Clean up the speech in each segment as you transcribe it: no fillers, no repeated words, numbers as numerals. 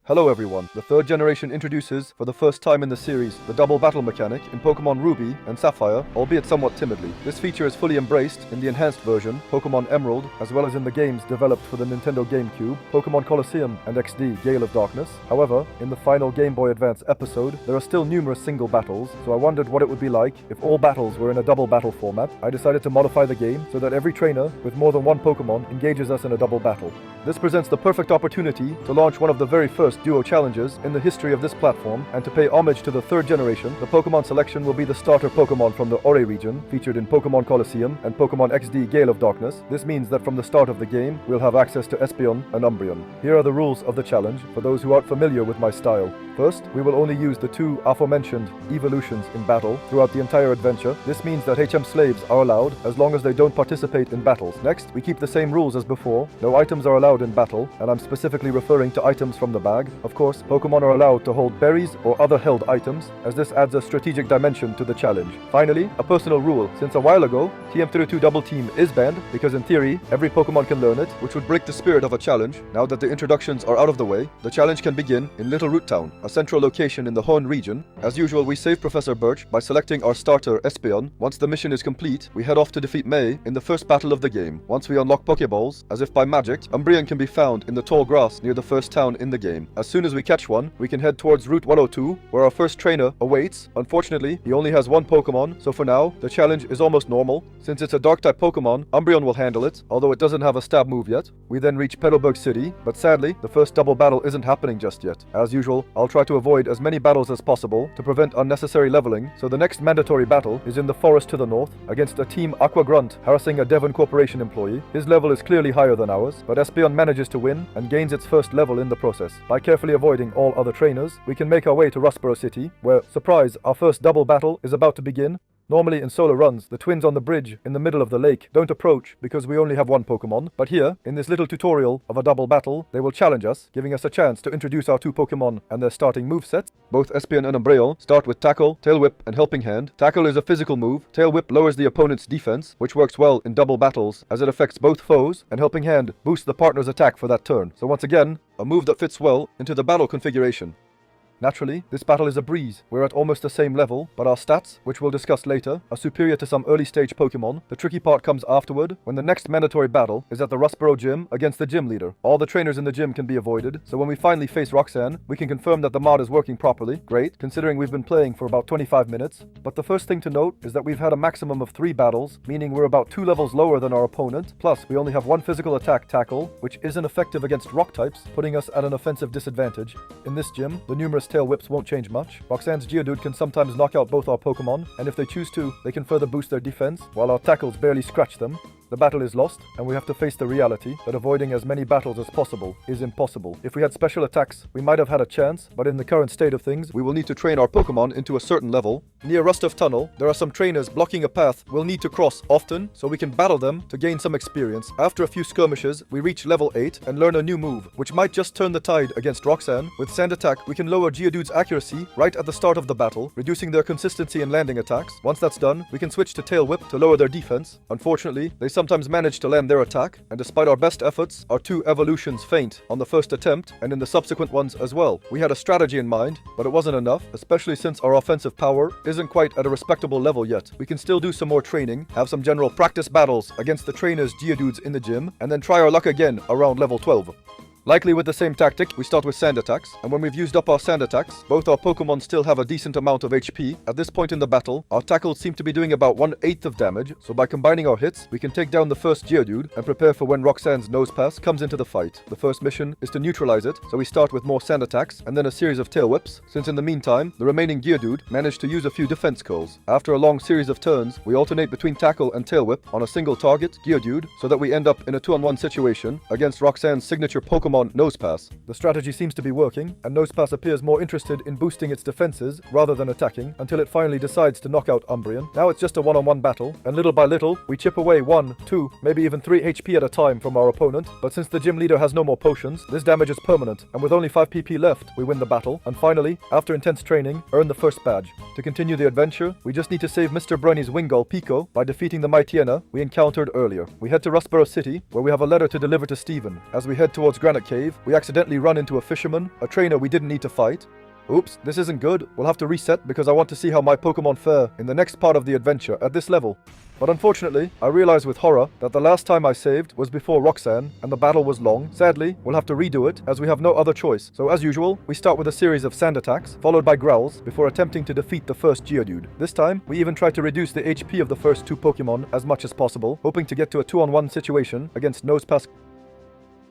Hello everyone, the third generation introduces, for the first time in the series, the double battle mechanic in Pokemon Ruby and Sapphire, albeit somewhat timidly. This feature is fully embraced in the enhanced version, Pokemon Emerald, as well as in the games developed for the Nintendo GameCube, Pokemon Colosseum and XD Gale of Darkness. However, in the final Game Boy Advance episode, there are still numerous single battles, so I wondered what it would be like if all battles were in a double battle format. I decided to modify the game so that every trainer with more than one Pokemon engages us in a double battle. This presents the perfect opportunity to launch one of the very first duo challenges in the history of this platform, and to pay homage to the third generation, the Pokemon selection will be the starter Pokemon from the Ore region, featured in Pokemon Colosseum and Pokemon XD Gale of Darkness. This means that from the start of the game, we'll have access to Espeon and Umbreon. Here are the rules of the challenge, for those who aren't familiar with my style. First, we will only use the two aforementioned evolutions in battle throughout the entire adventure. This means that HM slaves are allowed as long as they don't participate in battles. Next, we keep the same rules as before. No items are allowed in battle, and I'm specifically referring to items from the bag. Of course, Pokemon are allowed to hold berries or other held items, as this adds a strategic dimension to the challenge. Finally, a personal rule. Since a while ago, TM32 Double Team is banned, because in theory, every Pokemon can learn it, which would break the spirit of a challenge. Now that the introductions are out of the way, the challenge can begin in Little Root Town, a central location in the Horn region. As usual, we save Professor Birch by selecting our starter Espeon. Once the mission is complete, we head off to defeat May in the first battle of the game. Once we unlock Pokeballs, as if by magic, Umbreon can be found in the tall grass near the first town in the game. As soon as we catch one, we can head towards Route 102, where our first trainer awaits. Unfortunately, he only has one Pokemon, so for now, the challenge is almost normal. Since it's a Dark-type Pokemon, Umbreon will handle it, although it doesn't have a stab move yet. We then reach Petalburg City, but sadly, the first double battle isn't happening just yet. As usual, I'll try to avoid as many battles as possible to prevent unnecessary leveling, so the next mandatory battle is in the forest to the north, against a Team Aqua grunt harassing a Devon Corporation employee. His level is clearly higher than ours, but Espeon manages to win and gains its first level in the process. By carefully avoiding all other trainers, we can make our way to Rustboro City, where, surprise, our first double battle is about to begin. Normally in solo runs, the twins on the bridge in the middle of the lake don't approach because we only have one Pokemon, but here, in this little tutorial of a double battle, they will challenge us, giving us a chance to introduce our two Pokemon and their starting movesets. Both Espeon and Umbreon start with Tackle, Tail Whip, and Helping Hand. Tackle is a physical move. Tail Whip lowers the opponent's defense, which works well in double battles as it affects both foes, and Helping Hand boosts the partner's attack for that turn. So once again, a move that fits well into the battle configuration. Naturally, this battle is a breeze. We're at almost the same level, but our stats, which we'll discuss later, are superior to some early stage Pokemon. The tricky part comes afterward, when the next mandatory battle is at the Rustboro Gym against the gym leader. All the trainers in the gym can be avoided, so when we finally face Roxanne, we can confirm that the mod is working properly. Great, considering we've been playing for about 25 minutes. But the first thing to note is that we've had a maximum of 3 battles, meaning we're about 2 levels lower than our opponent. Plus, we only have one physical attack, Tackle, which isn't effective against rock types, putting us at an offensive disadvantage. In this gym, the numerous tail whips won't change much. Roxanne's Geodude can sometimes knock out both our Pokemon, and if they choose to, they can further boost their defense, while our tackles barely scratch them. The battle is lost, and we have to face the reality that avoiding as many battles as possible is impossible. If we had special attacks, we might have had a chance, but in the current state of things, we will need to train our Pokemon into a certain level. Near Rustov Tunnel, there are some trainers blocking a path we'll need to cross often, so we can battle them to gain some experience. After a few skirmishes, we reach level 8 and learn a new move, which might just turn the tide against Roxanne. With Sand Attack, we can lower Geodude's accuracy right at the start of the battle, reducing their consistency in landing attacks. Once that's done, we can switch to Tail Whip to lower their defense. Unfortunately, they sometimes manage to land their attack, and despite our best efforts, our 2 evolutions faint on the first attempt and in the subsequent ones as well. We had a strategy in mind, but it wasn't enough, especially since our offensive power isn't quite at a respectable level yet. We can still do some more training, have some general practice battles against the trainers' Geodudes in the gym, and then try our luck again around level 12. Likely with the same tactic, we start with sand attacks, and when we've used up our sand attacks, both our Pokemon still have a decent amount of HP. At this point in the battle, our tackles seem to be doing about 1/8 of damage, so by combining our hits, we can take down the first Geodude and prepare for when Roxanne's Nose Pass comes into the fight. The first mission is to neutralize it, so we start with more sand attacks and then a series of tail whips, since in the meantime, the remaining Geodude managed to use a few defense curls. After a long series of turns, we alternate between tackle and tail whip on a single target, Geodude, so that we end up in a 2-on-1 situation against Roxanne's signature Pokemon Nose Pass. The strategy seems to be working, and Nosepass appears more interested in boosting its defenses rather than attacking, until it finally decides to knock out Umbreon. Now it's just a one-on-one battle, and little by little, we chip away 1, 2, maybe even 3 HP at a time from our opponent, but since the gym leader has no more potions, this damage is permanent, and with only 5 PP left, we win the battle, and finally, after intense training, earn the first badge. To continue the adventure, we just need to save Mr. Brony's Wingull Pico by defeating the Mightyena we encountered earlier. We head to Rustboro City, where we have a letter to deliver to Steven. As we head towards Granite cave, we accidentally run into a fisherman, a trainer we didn't need to fight. Oops, this isn't good. We'll have to reset because I want to see how my Pokemon fare in the next part of the adventure at this level. But unfortunately, I realized with horror that the last time I saved was before Roxanne, and the battle was long. Sadly, we'll have to redo it, as we have no other choice. So as usual, we start with a series of sand attacks, followed by growls, before attempting to defeat the first Geodude. This time, we even try to reduce the HP of the first two Pokemon as much as possible, hoping to get to a 2-on-1 situation against Nosepass.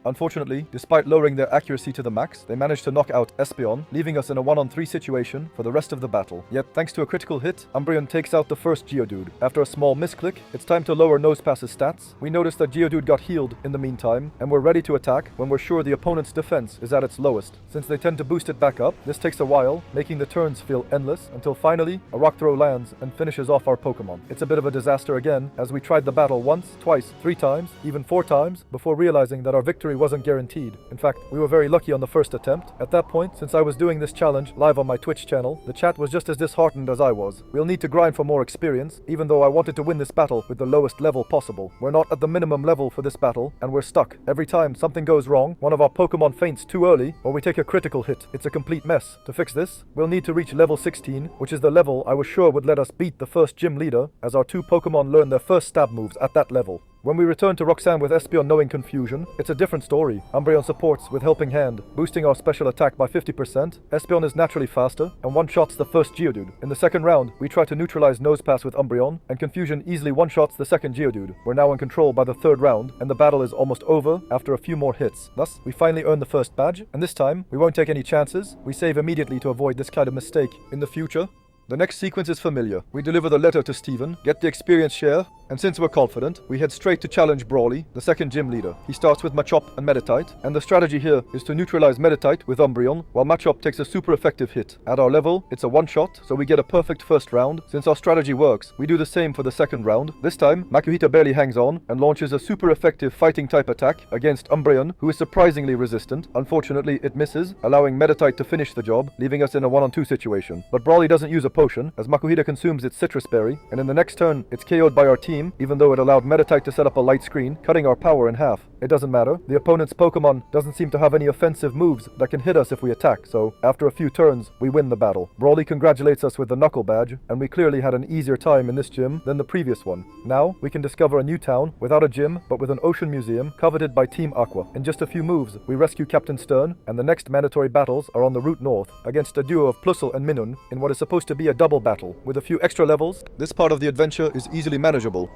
Unfortunately, despite lowering their accuracy to the max, they managed to knock out Espeon, leaving us in a 1-on-3 situation for the rest of the battle. Yet, thanks to a critical hit, Umbreon takes out the first Geodude. After a small misclick, it's time to lower Nosepass's stats. We notice that Geodude got healed in the meantime, and we're ready to attack when we're sure the opponent's defense is at its lowest. Since they tend to boost it back up, this takes a while, making the turns feel endless, until finally, a rock throw lands and finishes off our Pokemon. It's a bit of a disaster again, as we tried the battle once, twice, 3 times, even 4 times, before realizing that our victory wasn't guaranteed. In fact, we were very lucky on the first attempt. At that point, since I was doing this challenge live on my Twitch channel, the chat was just as disheartened as I was. We'll need to grind for more experience, even though I wanted to win this battle with the lowest level possible. We're not at the minimum level for this battle, and we're stuck. Every time something goes wrong, one of our Pokemon faints too early, or we take a critical hit. It's a complete mess. To fix this, we'll need to reach level 16, which is the level I was sure would let us beat the first gym leader, as our 2 Pokemon learn their first stab moves at that level. When we return to Roxanne with Espeon knowing confusion, it's a different story. Umbreon supports with Helping Hand, boosting our special attack by 50%. Espeon is naturally faster, and one-shots the first Geodude. In the second round, we try to neutralize Nosepass with Umbreon, and Confusion easily one-shots the second Geodude. We're now in control by the third round, and the battle is almost over after a few more hits. Thus, we finally earn the first badge, and this time, we won't take any chances. We save immediately to avoid this kind of mistake in the future. The next sequence is familiar. We deliver the letter to Steven, get the experience share, and since we're confident, we head straight to challenge Brawly, the second gym leader. He starts with Machop and Meditite, and the strategy here is to neutralize Meditite with Umbreon, while Machop takes a super effective hit. At our level, it's a one-shot, so we get a perfect first round. Since our strategy works, we do the same for the second round. This time, Makuhita barely hangs on, and launches a super effective fighting type attack against Umbreon, who is surprisingly resistant. Unfortunately, it misses, allowing Meditite to finish the job, leaving us in a 1-on-2 situation. But Brawly doesn't use a potion, as Makuhita consumes its citrus berry, and in the next turn, it's KO'd by our team, even though it allowed Meditite to set up a light screen, cutting our power in half. It doesn't matter. The opponent's Pokemon doesn't seem to have any offensive moves that can hit us if we attack, so after a few turns, we win the battle. Brawly congratulates us with the Knuckle Badge, and we clearly had an easier time in this gym than the previous one. Now, we can discover a new town without a gym, but with an ocean museum coveted by Team Aqua. In just a few moves, we rescue Captain Stern, and the next mandatory battles are on the route north, against a duo of Plusle and Minun, in what is supposed to be a double battle. With a few extra levels, this part of the adventure is easily manageable.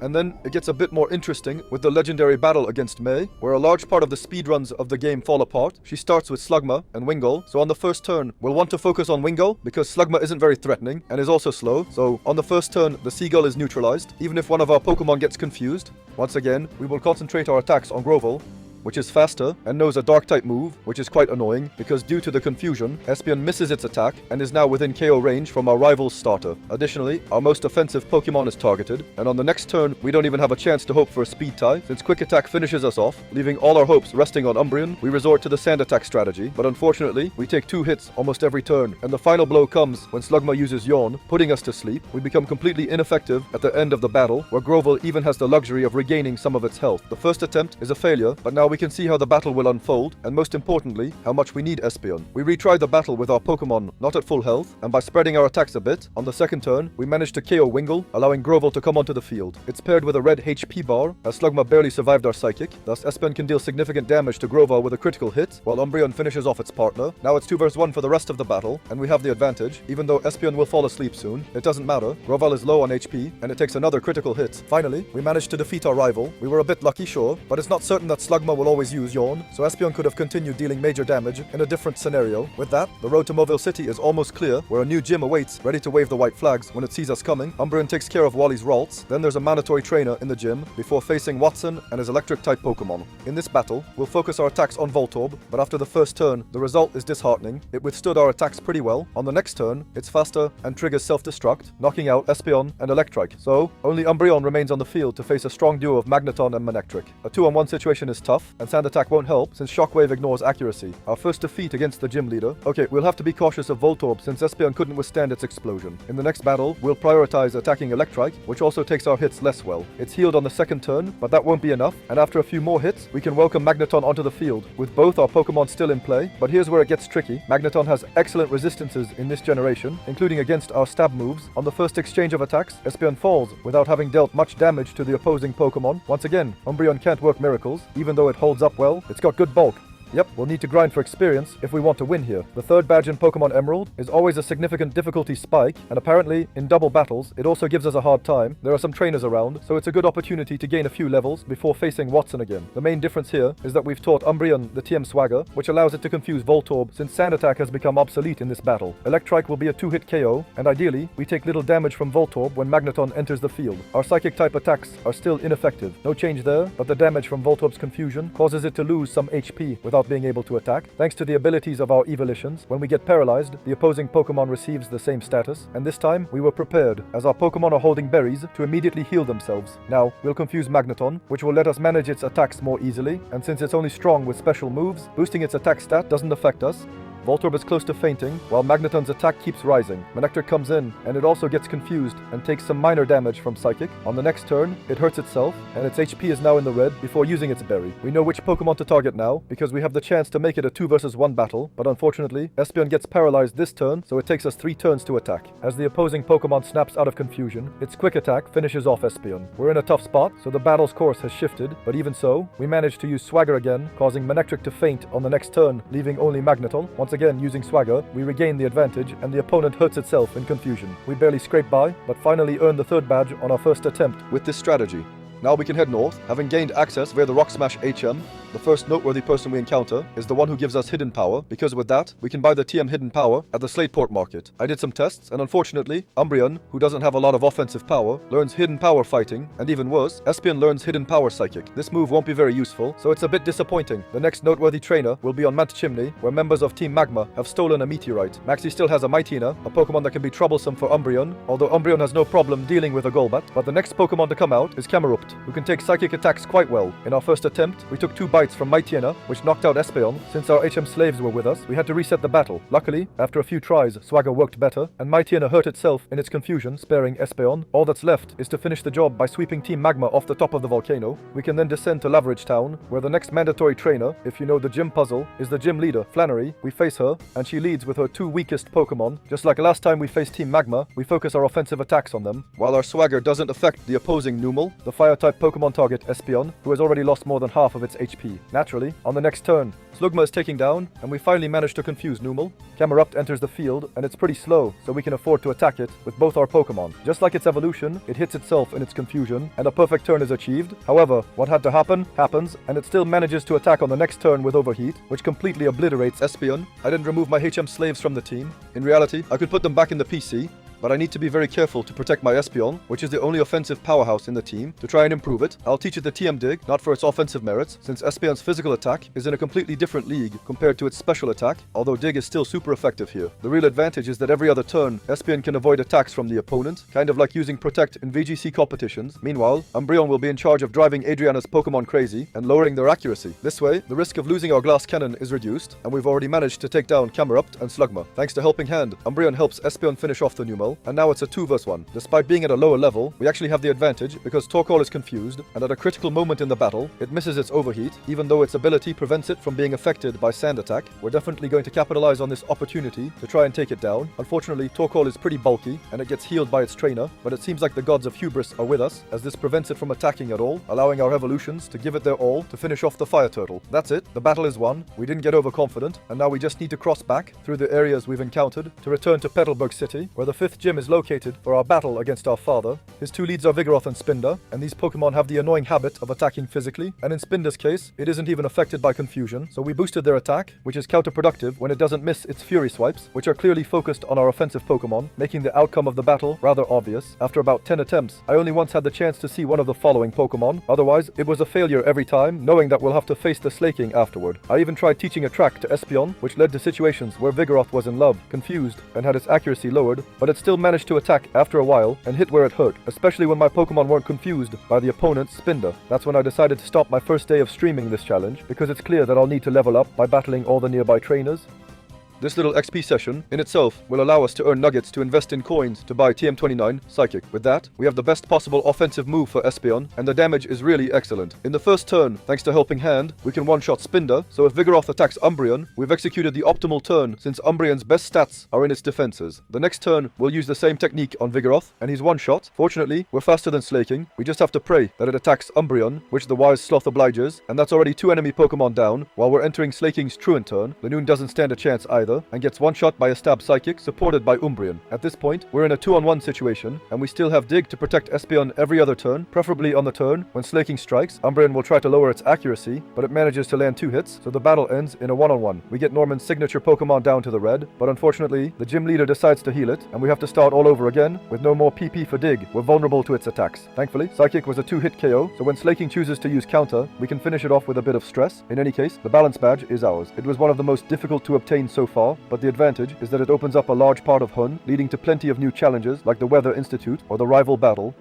And then it gets a bit more interesting with the legendary battle against May, where a large part of the speedruns of the game fall apart. She starts with Slugma and Wingull, so on the first turn, we'll want to focus on Wingull, because Slugma isn't very threatening, and is also slow, so on the first turn, the Seagull is neutralized, even if one of our Pokemon gets confused. Once again, we will concentrate our attacks on Grovyle, which is faster and knows a Dark-type move, which is quite annoying, because due to the confusion, Espeon misses its attack and is now within KO range from our rival's starter. Additionally, our most offensive Pokemon is targeted, and on the next turn, we don't even have a chance to hope for a speed tie. Since Quick Attack finishes us off, leaving all our hopes resting on Umbreon, we resort to the Sand Attack strategy, but unfortunately, we take 2 hits almost every turn, and the final blow comes when Slugma uses Yawn, putting us to sleep. We become completely ineffective at the end of the battle, where Grovyle even has the luxury of regaining some of its health. The first attempt is a failure, but now we can see how the battle will unfold, and most importantly, how much we need Espeon. We retry the battle with our Pokemon not at full health, and by spreading our attacks a bit, on the second turn, we managed to KO Wingull, allowing Grovyle to come onto the field. It's paired with a red HP bar, as Slugma barely survived our Psychic, thus Espeon can deal significant damage to Grovyle with a critical hit, while Umbreon finishes off its partner. Now it's 2 vs 1 for the rest of the battle, and we have the advantage. Even though Espeon will fall asleep soon, it doesn't matter. Grovyle is low on HP, and it takes another critical hit. Finally, we managed to defeat our rival. We were a bit lucky, sure, but it's not certain that Slugma will always use Yawn, so Espeon could have continued dealing major damage in a different scenario. With that, the road to Mobile City is almost clear, where a new gym awaits, ready to wave the white flags when it sees us coming. Umbreon takes care of Wally's Ralts, then there's a mandatory trainer in the gym, before facing Watson and his electric-type Pokemon. In this battle, we'll focus our attacks on Voltorb, but after the first turn, the result is disheartening. It withstood our attacks pretty well. On the next turn, it's faster and triggers self-destruct, knocking out Espeon and Electrike. So, only Umbreon remains on the field to face a strong duo of Magneton and Manectric. A 2-on-1 situation is tough, enough, and Sand Attack won't help since Shockwave ignores accuracy. Our first defeat against the gym leader. Okay, we'll have to be cautious of Voltorb since Espeon couldn't withstand its explosion. In the next battle, we'll prioritize attacking Electrike, which also takes our hits less well. It's healed on the second turn, but that won't be enough, and after a few more hits, we can welcome Magneton onto the field, with both our Pokemon still in play. But here's where it gets tricky. Magneton has excellent resistances in this generation, including against our stab moves. On the first exchange of attacks, Espeon falls without having dealt much damage to the opposing Pokemon. Once again, Umbreon can't work miracles, even though it holds up well. It's got good bulk. Yep, we'll need to grind for experience if we want to win here. The third badge in Pokemon Emerald is always a significant difficulty spike, and apparently, in double battles, it also gives us a hard time. There are some trainers around, so it's a good opportunity to gain a few levels before facing Watson again. The main difference here is that we've taught Umbreon the TM Swagger, which allows it to confuse Voltorb since Sand Attack has become obsolete in this battle. Electrike will be a 2-hit KO, and ideally, we take little damage from Voltorb when Magneton enters the field. Our Psychic-type attacks are still ineffective. No change there, but the damage from Voltorb's confusion causes it to lose some HP without being able to attack. Thanks to the abilities of our evolutions, when we get paralyzed, the opposing Pokemon receives the same status, and this time we were prepared, as our Pokemon are holding berries to immediately heal themselves. Now, we'll confuse Magneton, which will let us manage its attacks more easily, and since it's only strong with special moves, boosting its attack stat doesn't affect us. Voltorb is close to fainting, while Magneton's attack keeps rising. Manectric comes in, and it also gets confused and takes some minor damage from Psychic. On the next turn, it hurts itself, and its HP is now in the red before using its berry. We know which Pokemon to target now, because we have the chance to make it a 2 versus 1 battle, but unfortunately, Espeon gets paralyzed this turn, so it takes us 3 turns to attack. As the opposing Pokemon snaps out of confusion, its quick attack finishes off Espeon. We're in a tough spot, so the battle's course has shifted, but even so, we managed to use Swagger again, causing Manectric to faint on the next turn, leaving only Magneton. Once again, using Swagger, we regain the advantage, and the opponent hurts itself in confusion. We barely scrape by, but finally earn the 3rd badge on our first attempt with this strategy. Now we can head north, having gained access via the Rock Smash HM. The first noteworthy person we encounter is the one who gives us hidden power, because with that, we can buy the TM hidden power at the Slateport market. I did some tests, and unfortunately, Umbreon, who doesn't have a lot of offensive power, learns hidden power fighting, and even worse, Espeon learns hidden power psychic. This move won't be very useful, so it's a bit disappointing. The next noteworthy trainer will be on Mount Chimney, where members of Team Magma have stolen a meteorite. Maxie still has a Mightyena, a Pokemon that can be troublesome for Umbreon, although Umbreon has no problem dealing with a Golbat. But the next Pokemon to come out is Camerupt, who can take psychic attacks quite well. In our first attempt, we took 2 bites from Mightyena, which knocked out Espeon. Since our HM slaves were with us, we had to reset the battle. Luckily, after a few tries, Swagger worked better, and Mightyena hurt itself in its confusion, sparing Espeon. All that's left is to finish the job by sweeping Team Magma off the top of the volcano. We can then descend to Laveridge Town, where the next mandatory trainer, if you know the gym puzzle, is the gym leader, Flannery. We face her, and she leads with her 2 weakest Pokemon. Just like last time we faced Team Magma, we focus our offensive attacks on them. While our Swagger doesn't affect the opposing Numel, the Fire-type Pokemon target Espeon, who has already lost more than half of its HP. Naturally, on the next turn, Slugma is taking down, and we finally manage to confuse Numel. Camerupt enters the field, and it's pretty slow, so we can afford to attack it with both our Pokemon. Just like its evolution, it hits itself in its confusion, and a perfect turn is achieved. However, what had to happen, happens, and it still manages to attack on the next turn with Overheat, which completely obliterates Espeon. I didn't remove my HM slaves from the team. In reality, I could put them back in the PC, but I need to be very careful to protect my Espeon, which is the only offensive powerhouse in the team. To try and improve it, I'll teach it the TM Dig, not for its offensive merits, since Espeon's physical attack is in a completely different league compared to its special attack, although Dig is still super effective here. The real advantage is that every other turn, Espeon can avoid attacks from the opponent, kind of like using Protect in VGC competitions. Meanwhile, Umbreon will be in charge of driving Adriana's Pokemon crazy and lowering their accuracy. This way, the risk of losing our glass cannon is reduced, and we've already managed to take down Camerupt and Slugma. Thanks to Helping Hand, Umbreon helps Espeon finish off the Numel, and now it's a 2 versus 1. Despite being at a lower level, we actually have the advantage because Torkoal is confused, and at a critical moment in the battle, it misses its Overheat, even though its ability prevents it from being affected by Sand Attack. We're definitely going to capitalize on this opportunity to try and take it down. Unfortunately, Torkoal is pretty bulky, and it gets healed by its trainer, but it seems like the gods of hubris are with us, as this prevents it from attacking at all, allowing our evolutions to give it their all to finish off the Fire Turtle. That's it, the battle is won, we didn't get overconfident, and now we just need to cross back through the areas we've encountered to return to Petalburg City, where the 5th gym is located for our battle against our father. His 2 leads are Vigoroth and Spinder, and these Pokemon have the annoying habit of attacking physically, and in Spinder's case, it isn't even affected by confusion, so we boosted their attack, which is counterproductive when it doesn't miss its Fury Swipes, which are clearly focused on our offensive Pokemon, making the outcome of the battle rather obvious. After about 10 attempts, I only once had the chance to see one of the following Pokemon, otherwise it was a failure every time, knowing that we'll have to face the Slaking afterward. I even tried teaching a track to Espeon, which led to situations where Vigoroth was in love, confused, and had its accuracy lowered, but it still still managed to attack after a while and hit where it hurt, especially when my Pokemon weren't confused by the opponent's Spinda. That's when I decided to stop my first day of streaming this challenge, because it's clear that I'll need to level up by battling all the nearby trainers. This little XP session in itself will allow us to earn nuggets to invest in coins to buy TM29 Psychic. With that, we have the best possible offensive move for Espeon, and the damage is really excellent. In the first turn, thanks to Helping Hand, we can one-shot Spinda, so if Vigoroth attacks Umbreon, we've executed the optimal turn since Umbreon's best stats are in its defenses. The next turn, we'll use the same technique on Vigoroth, and he's one-shot. Fortunately, we're faster than Slaking. We just have to pray that it attacks Umbreon, which the wise Sloth obliges, and that's already 2 enemy Pokemon down. While we're entering Slaking's Truant turn, Lanoon doesn't stand a chance either, and gets one-shot by a Stab Psychic, supported by Umbreon. At this point, we're in a 2-on-1 situation, and we still have Dig to protect Espeon every other turn, preferably on the turn when Slaking strikes. Umbreon will try to lower its accuracy, but it manages to land 2 hits, so the battle ends in a 1-on-1. We get Norman's signature Pokemon down to the red, but unfortunately, the gym leader decides to heal it, and we have to start all over again with no more PP for Dig. We're vulnerable to its attacks. Thankfully, Psychic was a 2-hit KO, so when Slaking chooses to use Counter, we can finish it off with a bit of stress. In any case, the balance badge is ours. It was one of the most difficult to obtain so far, but the advantage is that it opens up a large part of Hun, leading to plenty of new challenges like the Weather Institute or the Rival Battle.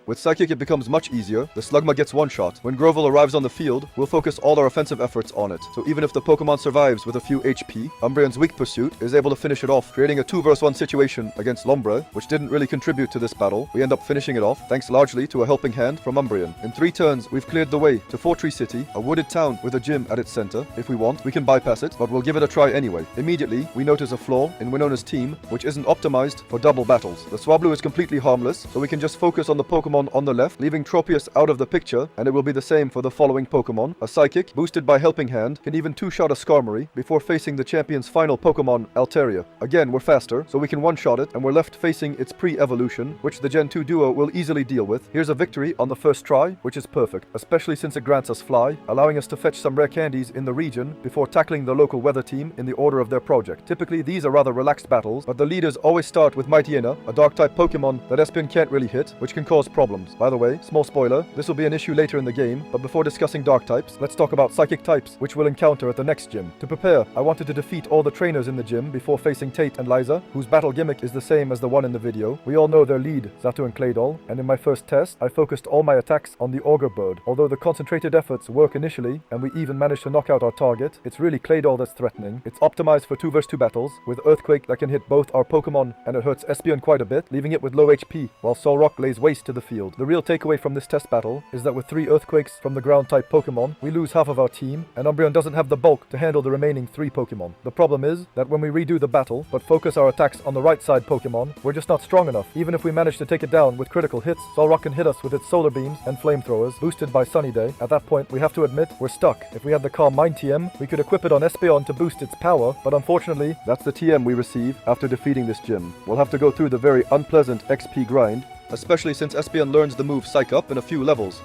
With Psychic, it becomes much easier. The Slugma gets one-shot. When Grovyle arrives on the field, we'll focus all our offensive efforts on it. So even if the Pokemon survives with a few HP, Umbreon's Weak Pursuit is able to finish it off, creating a 2 vs 1 situation against Lombre, which didn't really contribute to this battle. We end up finishing it off, thanks largely to a Helping Hand from Umbreon. In 3 turns, we've cleared the way to Fortree City, a wooded town with a gym at its center. If we want, we can bypass it, but we'll give it a try anyway. Immediately, we notice a flaw in Winona's team, which isn't optimized for double battles. The Swablu is completely harmless, so we can just focus on the Pokemon on the left, leaving Tropius out of the picture, and it will be the same for the following Pokemon. A Psychic, boosted by Helping Hand, can even 2-shot a Skarmory before facing the champion's final Pokemon, Altaria. Again, we're faster, so we can one-shot it, and we're left facing its pre-evolution, which the Gen 2 duo will easily deal with. Here's a victory on the first try, which is perfect, especially since it grants us Fly, allowing us to fetch some rare candies in the region before tackling the local weather team in the order of their project. Typically, these are rather relaxed battles, but the leaders always start with Mightyena, a Dark-type Pokemon that Espeon can't really hit, which can cause problems. By the way, small spoiler, this will be an issue later in the game, but before discussing Dark types, let's talk about Psychic types, which we'll encounter at the next gym. To prepare, I wanted to defeat all the trainers in the gym before facing Tate and Liza, whose battle gimmick is the same as the one in the video. We all know their lead, Xatu and Claydol, and in my first test, I focused all my attacks on the Augur Bird. Although the concentrated efforts work initially, and we even managed to knock out our target, it's really Claydol that's threatening. It's optimized for 2 vs 2 battles, with Earthquake that can hit both our Pokemon, and it hurts Espeon quite a bit, leaving it with low HP, while Solrock lays waste to the field. The real takeaway from this test battle is that with 3 Earthquakes from the ground-type Pokemon, we lose half of our team, and Umbreon doesn't have the bulk to handle the remaining 3 Pokemon. The problem is that when we redo the battle, but focus our attacks on the right-side Pokemon, we're just not strong enough. Even if we manage to take it down with critical hits, Solrock can hit us with its Solar Beams and Flamethrowers, boosted by Sunny Day. At that point, we have to admit, we're stuck. If we had the Calm Mind TM, we could equip it on Espeon to boost its power, but unfortunately, that's the TM we receive after defeating this gym. We'll have to go through the very unpleasant XP grind, especially since Espeon learns the move Psych Up in a few levels.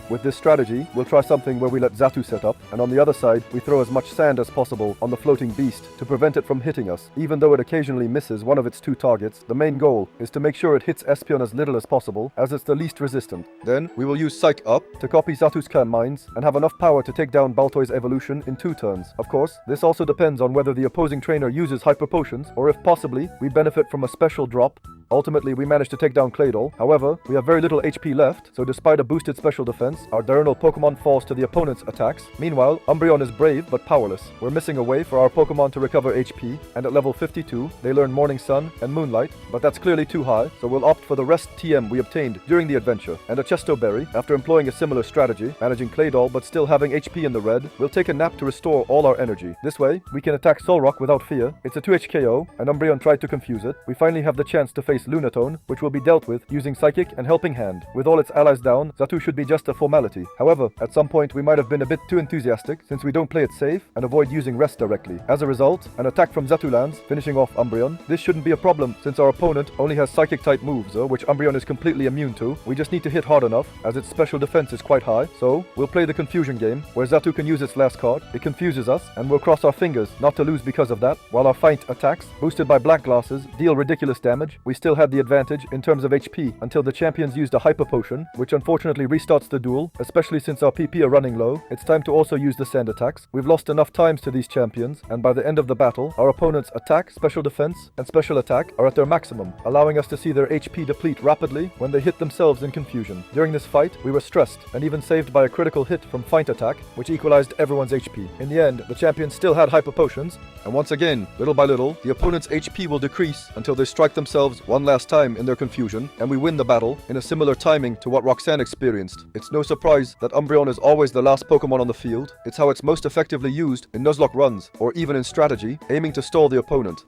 With this strategy, we'll try something where we let Xatu set up, and on the other side, we throw as much sand as possible on the floating beast to prevent it from hitting us. Even though it occasionally misses one of its 2 targets, the main goal is to make sure it hits Espeon as little as possible, as it's the least resistant. Then, we will use Psych Up to copy Xatu's Calm Minds and have enough power to take down Baltoy's evolution in 2 turns. Of course, this also depends on whether the opposing trainer uses Hyper Potions, or if possibly, we benefit from a special drop. Ultimately, we managed to take down Claydol. However, we have very little HP left, so despite a boosted special defense, our diurnal Pokemon falls to the opponent's attacks. Meanwhile, Umbreon is brave but powerless. We're missing a way for our Pokemon to recover HP, and at level 52, they learn Morning Sun and Moonlight, but that's clearly too high, so we'll opt for the rest TM we obtained during the adventure. And a Chesto Berry, after employing a similar strategy, managing Claydol but still having HP in the red, we'll take a nap to restore all our energy. This way, we can attack Solrock without fear. It's a 2 HKO, and Umbreon tried to confuse it. We finally have the chance to face Lunatone, which will be dealt with using Psychic and Helping Hand. With all its allies down, Xatu should be just a formality. However, at some point we might have been a bit too enthusiastic, since we don't play it safe and avoid using Rest directly. As a result, an attack from Xatu lands, finishing off Umbreon. This shouldn't be a problem, since our opponent only has Psychic-type moves, which Umbreon is completely immune to. We just need to hit hard enough, as its special defense is quite high. So, we'll play the Confusion game, where Xatu can use its last card. It confuses us, and we'll cross our fingers not to lose because of that, while our Feint attacks, boosted by Black Glasses, deal ridiculous damage. We still still had the advantage in terms of HP until the champions used a Hyper Potion, which unfortunately restarts the duel, especially since our PP are running low. It's time to also use the sand attacks. We've lost enough times to these champions, and by the end of the battle, our opponent's attack, special defense, and special attack are at their maximum, allowing us to see their HP deplete rapidly when they hit themselves in confusion. During this fight, we were stressed, and even saved by a critical hit from Feint attack, which equalized everyone's HP. In the end, the champions still had Hyper Potions, and once again, little by little, the opponent's HP will decrease until they strike themselves one last time in their confusion, and we win the battle in a similar timing to what Roxanne experienced. It's no surprise that Umbreon is always the last Pokemon on the field. It's how it's most effectively used in Nuzlocke runs, or even in strategy, aiming to stall the opponent.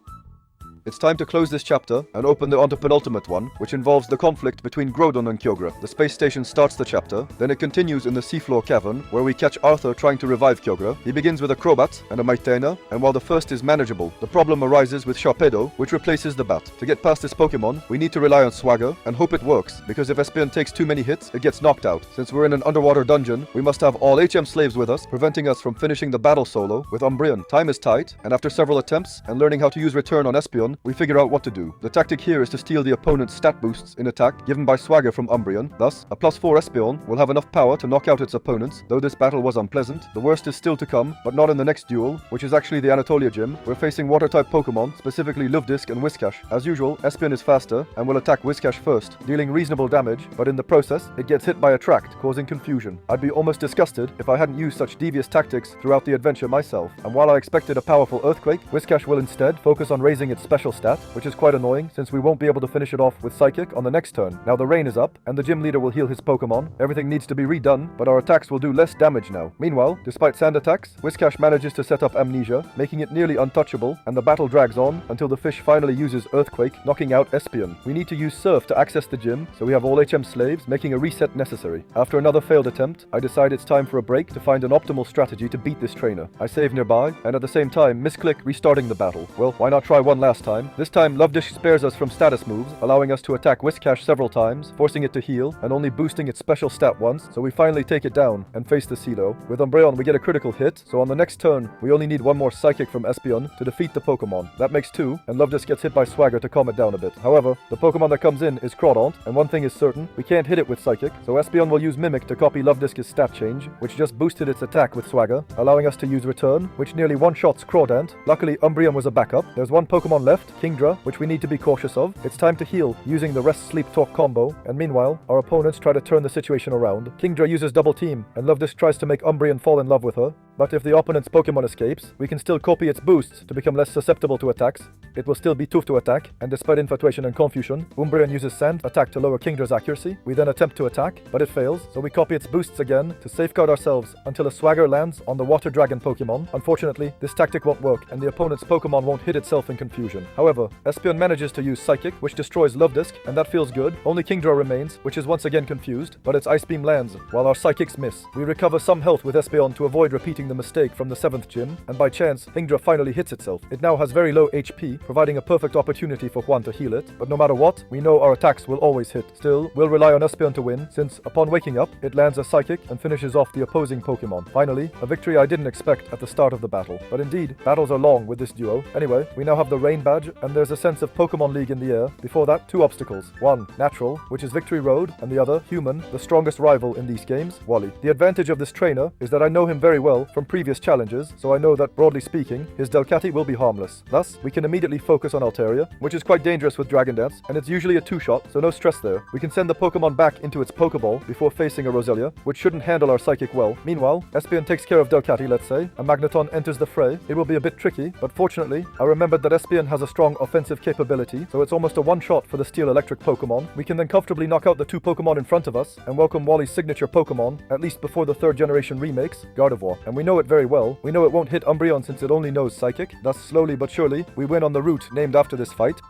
It's time to close this chapter and open the penultimate one, which involves the conflict between Groudon and Kyogre. The space station starts the chapter, then it continues in the seafloor cavern, where we catch Arthur trying to revive Kyogre. He begins with a Crobat and a Maitena, and while the first is manageable, the problem arises with Sharpedo, which replaces the bat. To get past this Pokemon, we need to rely on Swagger and hope it works, because if Espeon takes too many hits, it gets knocked out. Since we're in an underwater dungeon, we must have all HM slaves with us, preventing us from finishing the battle solo with Umbreon. Time is tight, and after several attempts and learning how to use Return on Espeon, we figure out what to do. The tactic here is to steal the opponent's stat boosts in attack given by Swagger from Umbreon. Thus, a +4 Espeon will have enough power to knock out its opponents. Though this battle was unpleasant, the worst is still to come, but not in the next duel, which is actually the Anatolia Gym. We're facing water-type Pokemon, specifically Luvdisk and Whiscash. As usual, Espeon is faster and will attack Whiscash first, dealing reasonable damage, but in the process, it gets hit by Attract, causing confusion. I'd be almost disgusted if I hadn't used such devious tactics throughout the adventure myself, and while I expected a powerful Earthquake, Whiscash will instead focus on raising its special stat, which is quite annoying since we won't be able to finish it off with Psychic on the next turn. Now the rain is up, and the gym leader will heal his Pokemon. Everything needs to be redone, but our attacks will do less damage now. Meanwhile, despite sand attacks, Whiscash manages to set up Amnesia, making it nearly untouchable, and the battle drags on until the fish finally uses Earthquake, knocking out Espeon. We need to use Surf to access the gym, so we have all HM slaves, making a reset necessary. After another failed attempt, I decide it's time for a break to find an optimal strategy to beat this trainer. I save nearby, and at the same time misclick restarting the battle. Well, why not try one last time? This time Luvdish spares us from status moves, allowing us to attack Whiscash several times, forcing it to heal, and only boosting its special stat once, so we finally take it down and face the Silo. With Umbreon we get a critical hit, so on the next turn, we only need one more Psychic from Espeon to defeat the Pokemon. That makes 2, and Luvdisk gets hit by Swagger to calm it down a bit. However, the Pokemon that comes in is Crawdaunt, and one thing is certain, we can't hit it with Psychic, so Espeon will use Mimic to copy Luvdisk's stat change, which just boosted its attack with Swagger, allowing us to use Return, which nearly one-shots Crawdaunt. Luckily, Umbreon was a backup. There's one Pokemon left, Kingdra, which we need to be cautious of. It's time to heal using the Rest Sleep Talk combo, and meanwhile, our opponents try to turn the situation around. Kingdra uses Double Team, and Luvdisk tries to make Umbreon fall in love with her, but if the opponent's Pokemon escapes, we can still copy its boosts to become less susceptible to attacks. It will still be tough to attack, and despite Infatuation and Confusion, Umbreon uses Sand attack to lower Kingdra's accuracy. We then attempt to attack, but it fails, so we copy its boosts again to safeguard ourselves until a Swagger lands on the Water Dragon Pokemon. Unfortunately, this tactic won't work, and the opponent's Pokemon won't hit itself in confusion. However, Espeon manages to use Psychic, which destroys Luvdisk, and that feels good. Only Kingdra remains, which is once again confused, but its Ice Beam lands, while our Psychics miss. We recover some health with Espeon to avoid repeating the mistake from the 7th gym, and by chance, Kingdra finally hits itself. It now has very low HP, providing a perfect opportunity for Juan to heal it, but no matter what, we know our attacks will always hit. Still, we'll rely on Espeon to win, since upon waking up, it lands a Psychic and finishes off the opposing Pokemon. Finally, a victory I didn't expect at the start of the battle. But indeed, battles are long with this duo. Anyway, we now have the Rain Badge, and there's a sense of Pokemon League in the air. Before that, 2 obstacles. One, Natural, which is Victory Road, and the other, Human, the strongest rival in these games, Wally. The advantage of this trainer is that I know him very well from previous challenges, so I know that, broadly speaking, his Delcatty will be harmless. Thus, we can immediately focus on Altaria, which is quite dangerous with Dragon Dance, and it's usually a 2-shot, so no stress there. We can send the Pokemon back into its Pokeball before facing a Roselia, which shouldn't handle our Psychic well. Meanwhile, Espeon takes care of Delcatty, let's say, and Magneton enters the fray. It will be a bit tricky, but fortunately, I remembered that Espeon has a strong offensive capability, so it's almost a one-shot for the Steel Electric Pokemon. We can then comfortably knock out the 2 Pokemon in front of us, and welcome Wally's signature Pokemon, at least before the 3rd generation remakes, Gardevoir. And we know it very well. We know it won't hit Umbreon since it only knows Psychic. Thus, slowly but surely, we win on the route named after this fight.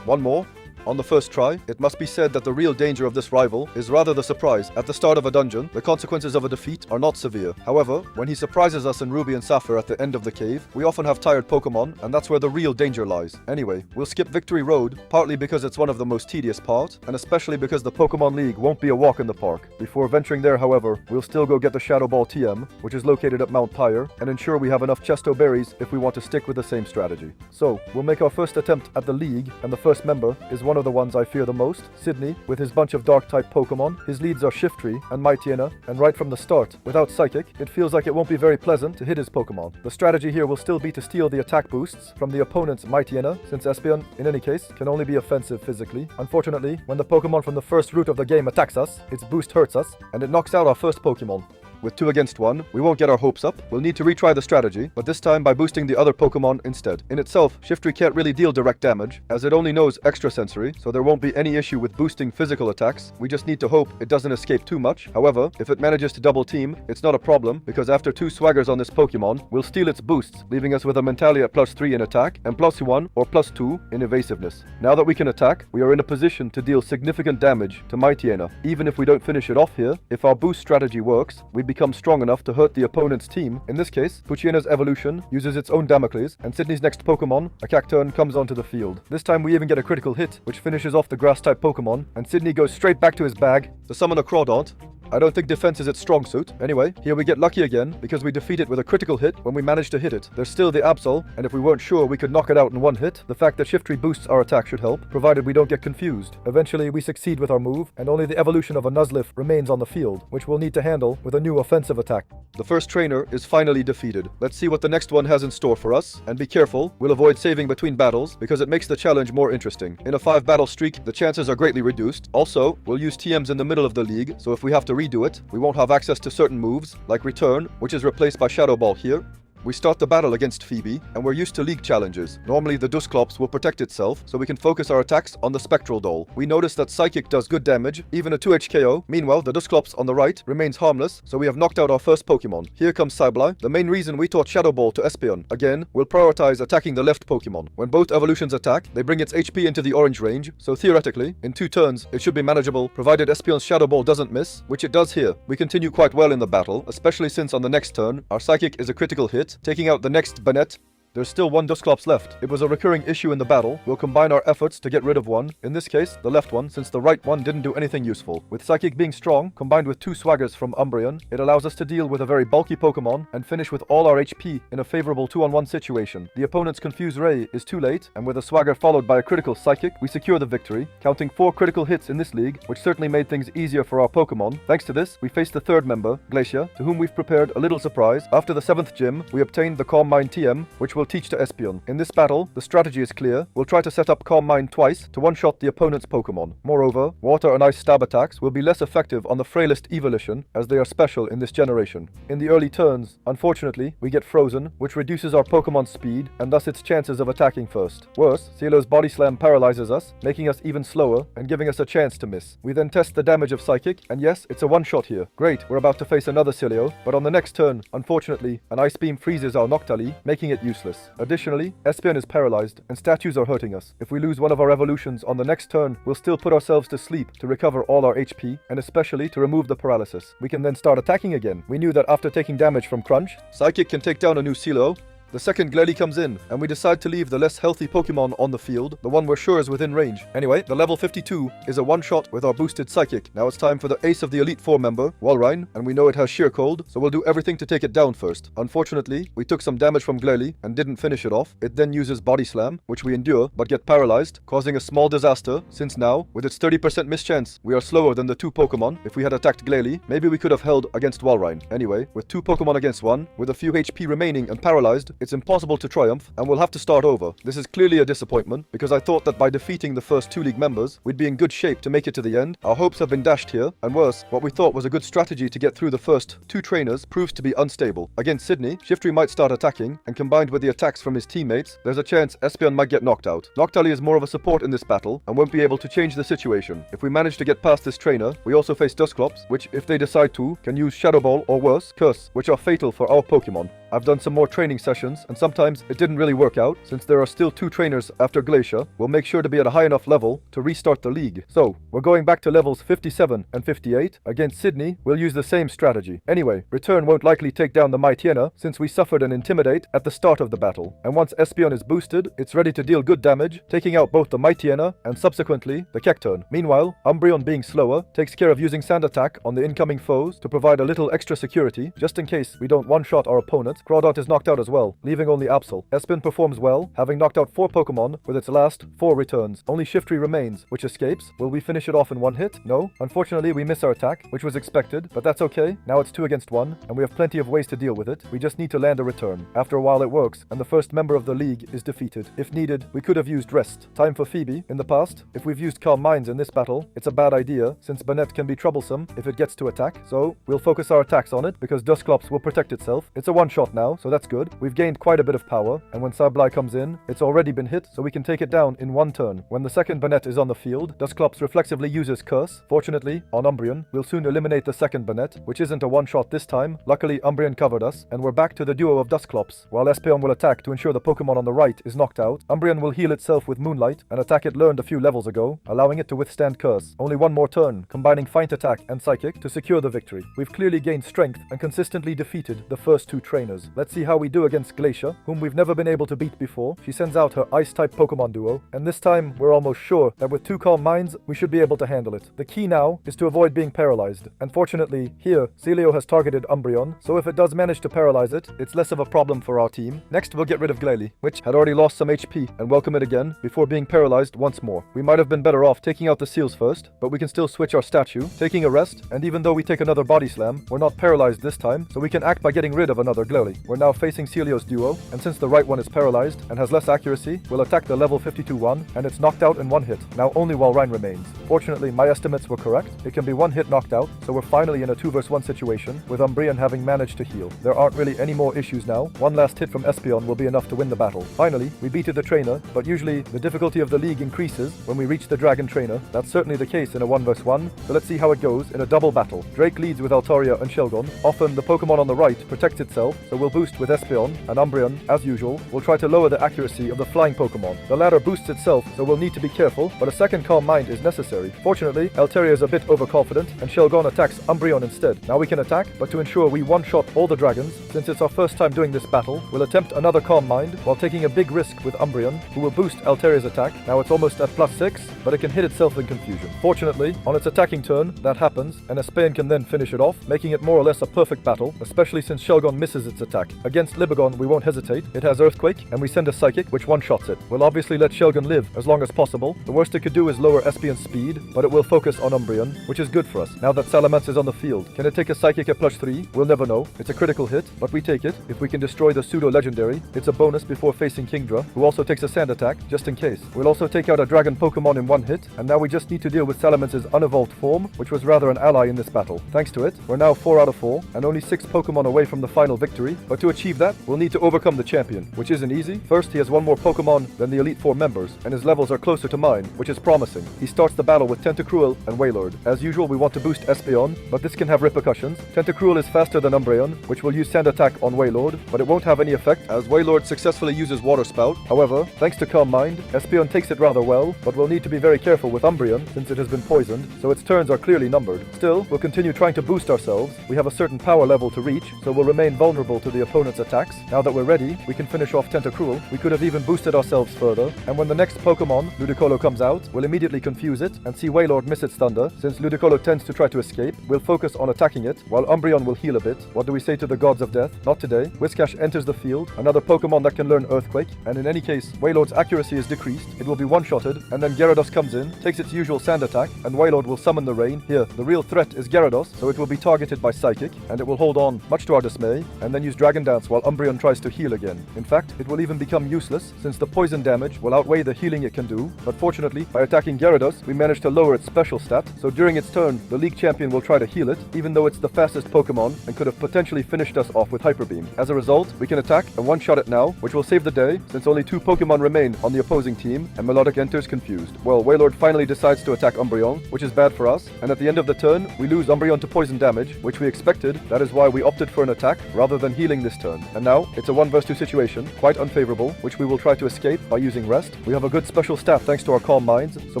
One more. On the first try, it must be said that the real danger of this rival is rather the surprise. At the start of a dungeon, the consequences of a defeat are not severe. However, when he surprises us in Ruby and Sapphire at the end of the cave, we often have tired Pokemon, and that's where the real danger lies. Anyway, we'll skip Victory Road, partly because it's one of the most tedious parts, and especially because the Pokemon League won't be a walk in the park. Before venturing there, however, we'll still go get the Shadow Ball TM, which is located at Mount Pyre, and ensure we have enough Chesto Berries if we want to stick with the same strategy. So, we'll make our first attempt at the League, and the first member is one one of the ones I fear the most, Sydney, with his bunch of Dark-type Pokemon. His leads are Shiftry and Mightyena, and right from the start, without Psychic, it feels like it won't be very pleasant to hit his Pokemon. The strategy here will still be to steal the attack boosts from the opponent's Mightyena, since Espeon, in any case, can only be offensive physically. Unfortunately, when the Pokemon from the first route of the game attacks us, its boost hurts us, and it knocks out our first Pokemon. With 2 against 1, we won't get our hopes up. We'll need to retry the strategy, but this time by boosting the other Pokemon instead. In itself, Shiftry can't really deal direct damage, as it only knows extrasensory, so there won't be any issue with boosting physical attacks. We just need to hope it doesn't escape too much. However, if it manages to double team, it's not a problem, because after 2 swaggers on this Pokemon, we'll steal its boosts, leaving us with a Mentalia at +3 in attack, and +1 or +2 in evasiveness. Now that we can attack, we are in a position to deal significant damage to Mightyena. Even if we don't finish it off here, if our boost strategy works, we become strong enough to hurt the opponent's team. In this case, Puchiena's evolution uses its own Damocles, and Sydney's next Pokemon, a Cacturne, comes onto the field. This time we even get a critical hit, which finishes off the Grass-type Pokemon, and Sydney goes straight back to his bag to summon a Crawdaunt. I don't think defense is its strong suit. Anyway, here we get lucky again, because we defeat it with a critical hit when we manage to hit it. There's still the Absol, and if we weren't sure we could knock it out in 1 hit, the fact that Shiftry boosts our attack should help, provided we don't get confused. Eventually, we succeed with our move, and only the evolution of a Nuzleaf remains on the field, which we'll need to handle with a new offensive attack. The first trainer is finally defeated. Let's see what the next one has in store for us, and be careful, we'll avoid saving between battles, because it makes the challenge more interesting. In a 5-battle streak, the chances are greatly reduced. Also, we'll use TMs in the middle of the league, so if we have to redo it, we won't have access to certain moves, like Return, which is replaced by Shadow Ball here. We start the battle against Phoebe, and we're used to league challenges. Normally the Dusclops will protect itself, so we can focus our attacks on the Spectral Doll. We notice that Psychic does good damage, even a 2 HKO. Meanwhile, the Dusclops on the right remains harmless, so we have knocked out our first Pokemon. Here comes Sableye. The main reason we taught Shadow Ball to Espeon. Again, we'll prioritize attacking the left Pokemon. When both evolutions attack, they bring its HP into the orange range, so theoretically, in 2 turns, it should be manageable, provided Espeon's Shadow Ball doesn't miss, which it does here. We continue quite well in the battle, especially since on the next turn, our Psychic is a critical hit, taking out the next Banette. There's still 1 Dusclops left. It was a recurring issue in the battle. We'll combine our efforts to get rid of one. In this case, the left one, since the right one didn't do anything useful. With Psychic being strong, combined with 2 swaggers from Umbreon, it allows us to deal with a very bulky Pokemon and finish with all our HP in a favorable 2-on-1 situation. The opponent's Confuse Ray is too late, and with a swagger followed by a critical Psychic, we secure the victory, counting 4 critical hits in this league, which certainly made things easier for our Pokemon. Thanks to this, we face the 3rd member, Glacia, to whom we've prepared a little surprise. After the 7th gym, we obtained the Calm Mind TM, which we'll teach to Espeon. In this battle, the strategy is clear. We'll try to set up Calm Mind twice to one-shot the opponent's Pokemon. Moreover, Water and Ice stab attacks will be less effective on the frailest evolution, as they are special in this generation. In the early turns, unfortunately, we get Frozen, which reduces our Pokemon's speed, and thus its chances of attacking first. Worse, Cielo's Body Slam paralyzes us, making us even slower, and giving us a chance to miss. We then test the damage of Psychic, and yes, it's a one-shot here. Great, we're about to face another Cilio, but on the next turn, unfortunately, an Ice Beam freezes our Noctali, making it useless. Additionally, Espeon is paralyzed, and statues are hurting us. If we lose one of our evolutions on the next turn, we'll still put ourselves to sleep to recover all our HP, and especially to remove the paralysis. We can then start attacking again. We knew that after taking damage from Crunch, Psychic can take down a new Cilio. The second Glalie comes in, and we decide to leave the less healthy Pokemon on the field, the one we're sure is within range. Anyway, the level 52 is a one-shot with our boosted Psychic. Now it's time for the ace of the Elite Four member, Walrein, and we know it has Sheer Cold, so we'll do everything to take it down first. Unfortunately, we took some damage from Glalie and didn't finish it off. It then uses Body Slam, which we endure, but get paralyzed, causing a small disaster, since now, with its 30% mischance, we are slower than the 2 Pokemon. If we had attacked Glalie, maybe we could have held against Walrein. Anyway, with 2 Pokemon against 1, with a few HP remaining and paralyzed, it's impossible to triumph, and we'll have to start over. This is clearly a disappointment, because I thought that by defeating the first 2 league members, we'd be in good shape to make it to the end. Our hopes have been dashed here, and worse, what we thought was a good strategy to get through the first 2 trainers proves to be unstable. Against Sydney, Shiftry might start attacking, and combined with the attacks from his teammates, there's a chance Espeon might get knocked out. Noctali is more of a support in this battle, and won't be able to change the situation. If we manage to get past this trainer, we also face Dusclops, which, if they decide to, can use Shadow Ball or worse, Curse, which are fatal for our Pokemon. I've done some more training sessions, and sometimes it didn't really work out. Since there are still 2 trainers after Glacia, we'll make sure to be at a high enough level to restart the league. So, we're going back to levels 57 and 58. Against Sydney, we'll use the same strategy. Anyway, Return won't likely take down the Mightyena, since we suffered an Intimidate at the start of the battle. And once Espeon is boosted, it's ready to deal good damage, taking out both the Mightyena and subsequently the Cacturne. Meanwhile, Umbreon, being slower, takes care of using Sand Attack on the incoming foes to provide a little extra security, just in case we don't one-shot our opponents. moment, Crawdaunt is knocked out as well, leaving only Absol. Espeon performs well, having knocked out 4 Pokemon with its last 4 returns. Only Shiftry remains, which escapes. Will we finish it off in one hit? No. Unfortunately, we miss our attack, which was expected, but that's okay. Now it's 2 against 1, and we have plenty of ways to deal with it. We just need to land a return. After a while it works, and the first member of the league is defeated. If needed, we could have used Rest. Time for Phoebe. In the past, if we've used Calm Minds in this battle, it's a bad idea, since Banette can be troublesome if it gets to attack, so we'll focus our attacks on it, because Dusclops will protect itself. It's a one-shot now, so that's good. We've gained quite a bit of power, and when Sableye comes in, it's already been hit, so we can take it down in one turn. When the second Banette is on the field, Dusclops reflexively uses Curse. Fortunately, on Umbreon, we'll soon eliminate the second Banette, which isn't a one-shot this time. Luckily, Umbreon covered us, and we're back to the duo of Dusclops. While Espeon will attack to ensure the Pokemon on the right is knocked out, Umbreon will heal itself with Moonlight, an attack it learned a few levels ago, allowing it to withstand Curse. Only one more turn, combining Feint Attack and Psychic to secure the victory. We've clearly gained strength and consistently defeated the first 2 trainers. Let's see how we do against Glacia, whom we've never been able to beat before. She sends out her Ice-type Pokemon duo, and this time we're almost sure that with 2 Calm Minds, we should be able to handle it. The key now is to avoid being paralyzed. Unfortunately, here, Celio has targeted Umbreon, so if it does manage to paralyze it, it's less of a problem for our team. Next, we'll get rid of Glalie, which had already lost some HP, and welcome it again before being paralyzed once more. We might have been better off taking out the seals first, but we can still switch our statue, taking a rest, and even though we take another body slam, we're not paralyzed this time, so we can act by getting rid of another Glalie. We're now facing Celio's duo, and since the right one is paralyzed and has less accuracy, we'll attack the level 52 one, and it's knocked out in one hit, now only while Rhine remains. Fortunately, my estimates were correct. It can be one hit knocked out, so we're finally in a 2 vs 1 situation, with Umbreon having managed to heal. There aren't really any more issues now. One last hit from Espeon will be enough to win the battle. Finally, we beated the trainer, but usually the difficulty of the league increases when we reach the Dragon Trainer. That's certainly the case in a 1 vs 1, so let's see how it goes in a double battle. Drake leads with Altaria and Shelgon. Often the Pokemon on the right protects itself, so we'll boost with Espeon, and Umbreon, as usual, will try to lower the accuracy of the flying Pokemon. The latter boosts itself, so we'll need to be careful, but a second Calm Mind is necessary. Fortunately, Altaria is a bit overconfident, and Shelgon attacks Umbreon instead. Now we can attack, but to ensure we one-shot all the dragons, since it's our first time doing this battle, we'll attempt another Calm Mind while taking a big risk with Umbreon, who will boost Altaria's attack. Now it's almost at +6, but it can hit itself in confusion. Fortunately, on its attacking turn, that happens, and Espeon can then finish it off, making it more or less a perfect battle, especially since Shelgon misses its attack. Against Libagon, we won't hesitate. It has Earthquake, and we send a Psychic, which one-shots it. We'll obviously let Shelgon live as long as possible. The worst it could do is lower Espeon's speed, but it will focus on Umbreon, which is good for us. Now that Salamence is on the field, can it take a Psychic at +3? We'll never know. It's a critical hit, but we take it. If we can destroy the pseudo-legendary, it's a bonus before facing Kingdra, who also takes a Sand attack, just in case. We'll also take out a Dragon Pokemon in one hit, and now we just need to deal with Salamence's unevolved form, which was rather an ally in this battle. Thanks to it, we're now 4 out of 4, and only 6 Pokemon away from the final victory, but to achieve that, we'll need to overcome the champion, which isn't easy. First, he has 1 more Pokemon than the Elite 4 members, and his levels are closer to mine, which is promising. He starts the battle with Tentacruel and Wailord. As usual, we want to boost Espeon, but this can have repercussions. Tentacruel is faster than Umbreon, which will use Sand attack on Wailord, but it won't have any effect as Wailord successfully uses Water Spout. However, thanks to Calm Mind, Espeon takes it rather well, but we'll need to be very careful with Umbreon since it has been poisoned, so its turns are clearly numbered. Still, we'll continue trying to boost ourselves. We have a certain power level to reach, so we'll remain vulnerable to the opponent's attacks. Now that we're ready, we can finish off Tentacruel. We could have even boosted ourselves further, and when the next Pokemon, Ludicolo, comes out, we'll immediately confuse it and see Wailord miss its thunder. Since Ludicolo tends to try to escape, we'll focus on attacking it, while Umbreon will heal a bit. What do we say to the gods of death? Not today. Whiscash enters the field, another Pokemon that can learn Earthquake, and in any case, Wailord's accuracy is decreased. It will be one-shotted, and then Gyarados comes in, takes its usual Sand attack, and Wailord will summon the rain. Here, the real threat is Gyarados, so it will be targeted by Psychic, and it will hold on, much to our dismay, and then use Dragon Dance while Umbreon tries to heal again. In fact, it will even become useless, since the poison damage will outweigh the healing it can do, but fortunately, by attacking Gyarados, we managed to lower its special stat, so during its turn, the league champion will try to heal it, even though it's the fastest Pokemon, and could have potentially finished us off with Hyper Beam. As a result, we can attack and one-shot it now, which will save the day, since only 2 Pokemon remain on the opposing team, and Melodic enters confused. Well, Wailord finally decides to attack Umbreon, which is bad for us, and at the end of the turn, we lose Umbreon to poison damage, which we expected. That is why we opted for an attack, rather than healing this turn. And now, it's a 1 vs 2 situation, quite unfavorable, which we will try to escape by using Rest. We have a good special stat thanks to our Calm Minds, so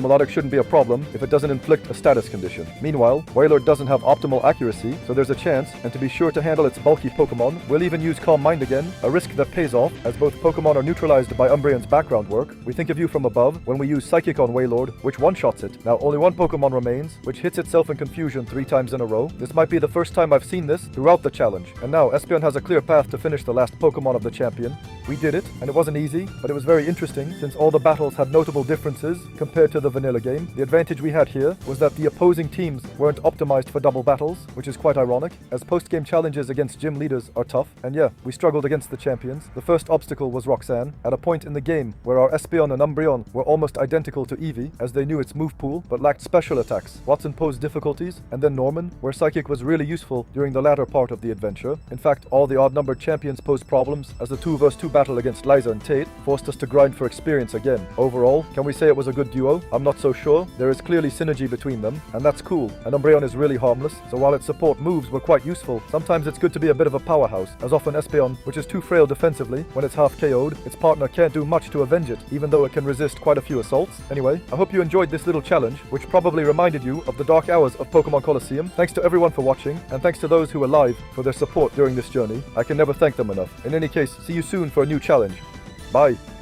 Melodic shouldn't be a problem if it doesn't inflict a status condition. Meanwhile, Wailord doesn't have optimal accuracy, so there's a chance, and to be sure to handle its bulky Pokemon, we'll even use Calm Mind again, a risk that pays off, as both Pokemon are neutralized by Umbreon's background work. We think of you from above when we use Psychic on Wailord, which one-shots it. Now only 1 Pokemon remains, which hits itself in confusion 3 times in a row. This might be the first time I've seen this throughout the challenge. And now Espeon has a clear path to finish the last Pokemon of the champion. We did it, and it wasn't easy, but it was very interesting since all the battles had notable differences compared to the vanilla game. The advantage we had here was that the opposing teams weren't optimized for double battles, which is quite ironic, as post-game challenges against gym leaders are tough, and yeah, we struggled against the champions. The first obstacle was Roxanne, at a point in the game where our Espeon and Umbreon were almost identical to Eevee, as they knew its move pool, but lacked special attacks. Watson posed difficulties, and then Norman, where Psychic was really useful during the latter part of the adventure. In fact, all the odd-numbered champions posed problems, as the 2 vs 2 battle against Liza and Tate forced us to grind for experience again. Overall, can we say it was a good duo? I'm not so sure. There is clearly synergy between them, and that's cool. And Umbreon is really harmless, so while its support moves were quite useful, sometimes it's good to be a bit of a powerhouse, as often Espeon, which is too frail defensively, when it's half KO'd, its partner can't do much to avenge it, even though it can resist quite a few assaults. Anyway, I hope you enjoyed this little challenge, which probably reminded you of the dark hours of Pokemon Colosseum. Thanks to everyone for watching, and thanks to those who are live for their support during this journey. I can never thank them enough. In any case, see you soon for a new challenge. Bye.